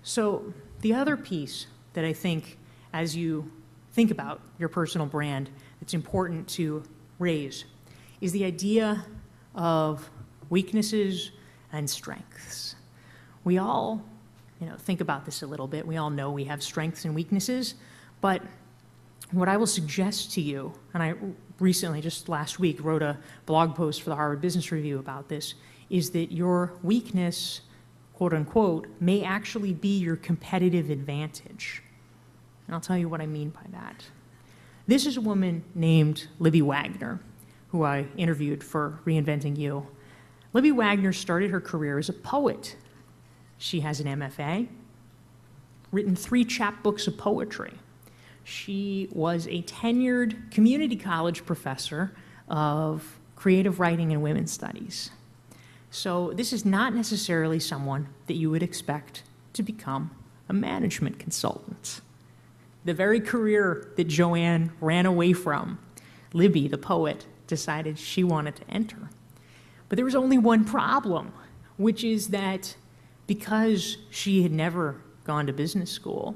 So the other piece that I think, as you think about your personal brand, it's important to raise is the idea of weaknesses and strengths. We all, think about this a little bit. We all know we have strengths and weaknesses, but what I will suggest to you, and I recently, just last week, wrote a blog post for the Harvard Business Review about this, is that your weakness, quote unquote, may actually be your competitive advantage. And I'll tell you what I mean by that. This is a woman named Libby Wagner, who I interviewed for Reinventing You. Libby Wagner started her career as a poet. She has an MFA, written 3 chapbooks of poetry. She was a tenured community college professor of creative writing and women's studies. So this is not necessarily someone that you would expect to become a management consultant. The very career that Joanne ran away from, Libby, the poet, decided she wanted to enter. But there was only one problem, which is that because she had never gone to business school,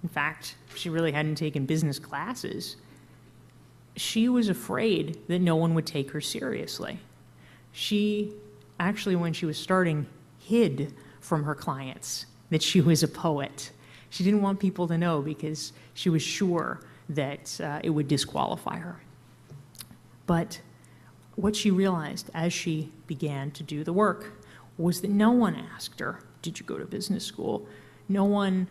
in fact, she really hadn't taken business classes, she was afraid that no one would take her seriously. She actually, when she was starting, hid from her clients that she was a poet. She didn't want people to know because she was sure that it would disqualify her. But what she realized as she began to do the work was that no one asked her, did you go to business school? No one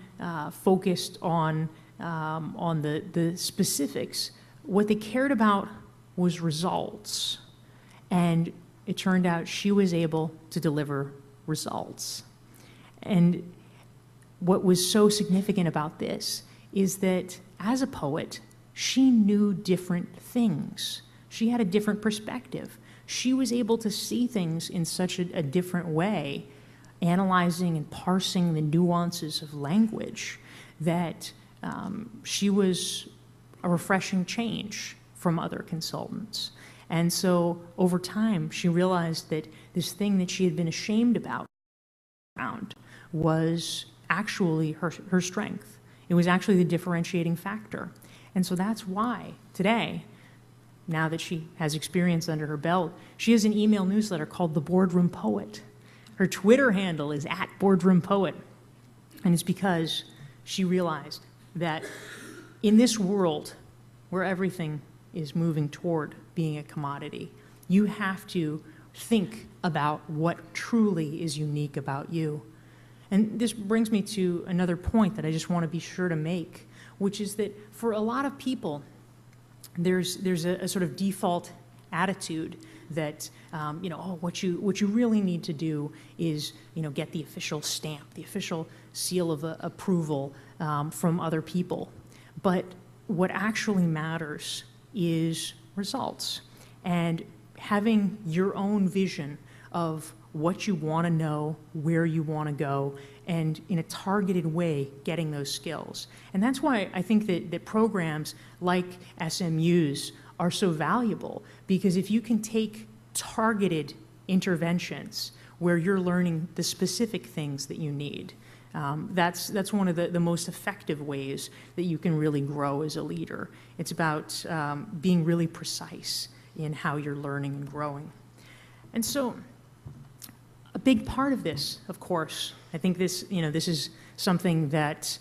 focused on the specifics. What they cared about was results. And it turned out she was able to deliver results. And what was so significant about this is that as a poet, she knew different things. She had a different perspective. She was able to see things in such a different way, analyzing and parsing the nuances of language, that she was a refreshing change from other consultants. And so over time, she realized that this thing that she had been ashamed about was actually her strength. It was actually the differentiating factor. And so that's why today, now that she has experience under her belt, she has an email newsletter called The Boardroom Poet. Her Twitter handle is @BoardroomPoet. And it's because she realized that in this world where everything is moving toward being a commodity, you have to think about what truly is unique about you. And this brings me to another point that I just want to be sure to make, which is that for a lot of people, there's a sort of default attitude that what you really need to do is get the official stamp, the official seal of approval from other people. But what actually matters is results, and having your own vision of what you want to know, where you want to go, and in a targeted way getting those skills. And that's why I think that programs like SMU's are so valuable, because if you can take targeted interventions where you're learning the specific things that you need, that's one of the most effective ways that you can really grow as a leader. It's about being really precise in how you're learning and growing. And so a big part of this, of course, I think this is something that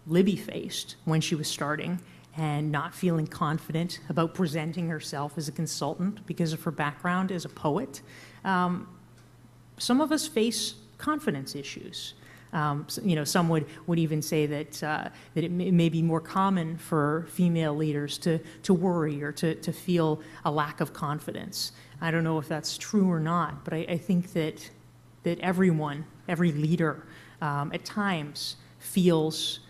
Libby faced when she was starting and not feeling confident about presenting herself as a consultant because of her background as a poet. Some of us face confidence issues. Some would even say that it may be more common for female leaders to worry or to feel a lack of confidence. I don't know if that's true or not, but I think that everyone, every leader, at times feels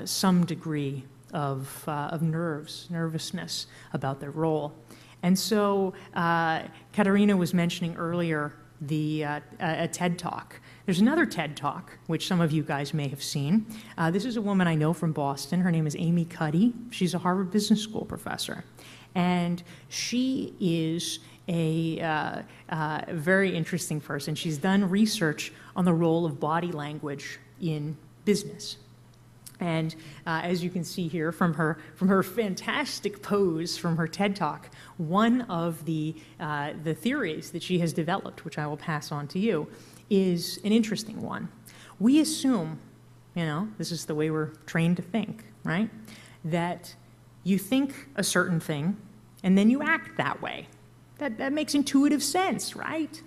some degree of nervousness about their role. And so Katarina was mentioning earlier a TED Talk. There's another TED Talk, which some of you guys may have seen. This is a woman I know from Boston. Her name is Amy Cuddy. She's a Harvard Business School professor. And she is a very interesting person. She's done research on the role of body language in business. And as you can see here from her fantastic pose from her TED Talk, one of the theories that she has developed, which I will pass on to you, is an interesting one. We assume, this is the way we're trained to think, right? That you think a certain thing and then you act that way. That makes intuitive sense, right?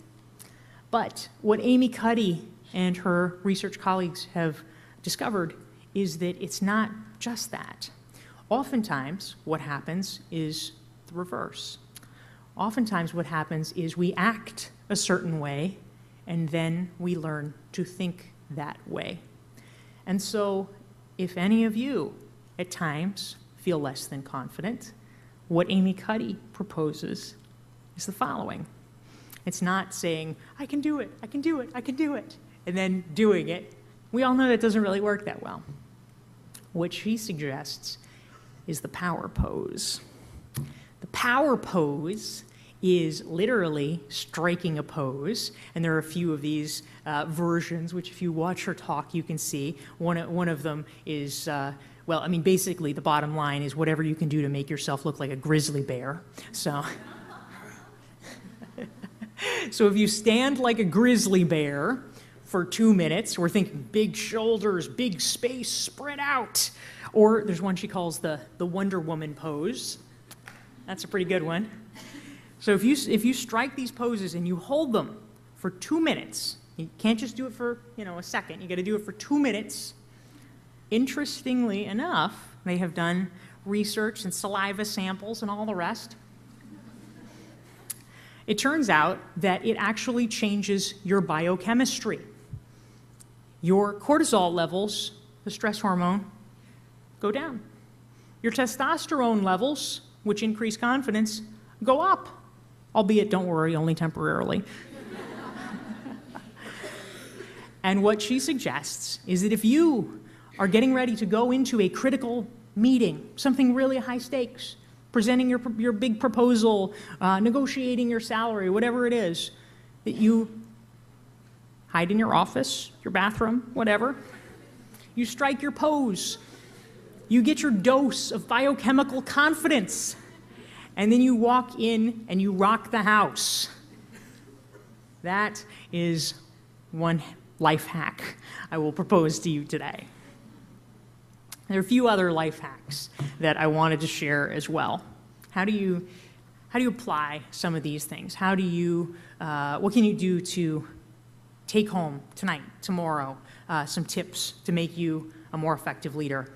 But what Amy Cuddy and her research colleagues have discovered is that it's not just that. Oftentimes, what happens is the reverse. Oftentimes, what happens is we act a certain way, and then we learn to think that way. And so, if any of you, at times, feel less than confident, what Amy Cuddy proposes is the following. It's not saying, I can do it, I can do it, I can do it, and then doing it. We all know that doesn't really work that well. What she suggests is the power pose. The power pose is literally striking a pose, and there are a few of these versions, which if you watch her talk, you can see. One of them is, basically the bottom line is whatever you can do to make yourself look like a grizzly bear. So if you stand like a grizzly bear for 2 minutes, we're thinking big shoulders, big space, spread out. Or there's one she calls the Wonder Woman pose. That's a pretty good one. So if you strike these poses and you hold them for 2 minutes, you can't just do it for a second, you got to do it for 2 minutes. Interestingly enough, they have done research and saliva samples and all the rest. It turns out that it actually changes your biochemistry. Your cortisol levels, the stress hormone, go down. Your testosterone levels, which increase confidence, go up. Albeit, don't worry, only temporarily. And what she suggests is that if you are getting ready to go into a critical meeting, something really high stakes, presenting your big proposal, negotiating your salary, whatever it is, that you hide in your office, your bathroom, whatever. You strike your pose. You get your dose of biochemical confidence. And then you walk in and you rock the house. That is one life hack I will propose to you today. There are a few other life hacks that I wanted to share as well. How do you apply some of these things? What can you do to take home tonight, tomorrow, some tips to make you a more effective leader?